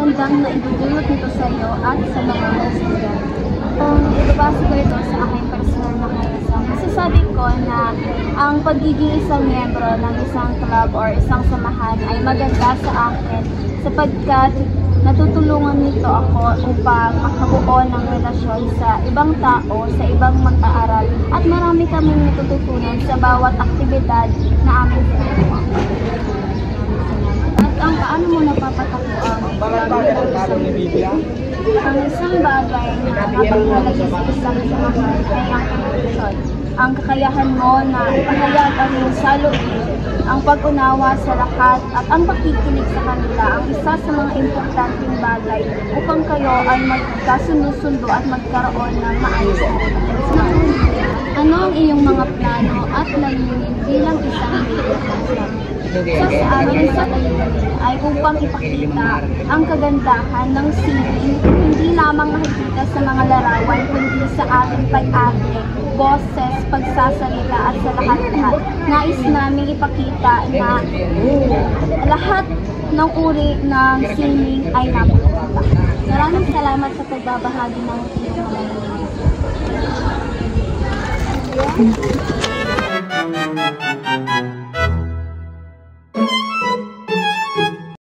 magandang na idudulot nito sa iyo at sa mga estudyante. Kung ibabasa ko ito sa aking personal na karanasan, masasabi ko na ang pagiging isang miyembro ng isang club or isang samahan ay maganda sa akin sapagkat natutulungan nito ako upang makabuo ng relasyon sa ibang tao, sa ibang mag-aaral at marami kaming natututunan sa bawat aktibidad na aming ginagawa. At ang paano mo napapatakbo ang ang isang bagay na napakahalaga sa isang samahan ay ang komunikasyon. Ang kakayahan mo na ipahayag ang iyong saloobin, ang pag-unawa sa lahat at ang pakikinig sa kanila ang isa sa mga importanteng bagay upang kayo ay magkasundo-sundo at magkaroon ng maayos na relasyon. Ano ang iyong mga plano at layunin bilang isang leader? Sa amin sa layunin ay upang ipakita ang kagandahan ng sining hindi lamang nakikita sa mga larawan kundi sa ating pag-arte, boses, pagsasalita at sa lahat-lahat. Nais namin ipakita na lahat ng uri ng sining ay napakaganda. Maraming salamat sa pagbabahagi ng iyong mga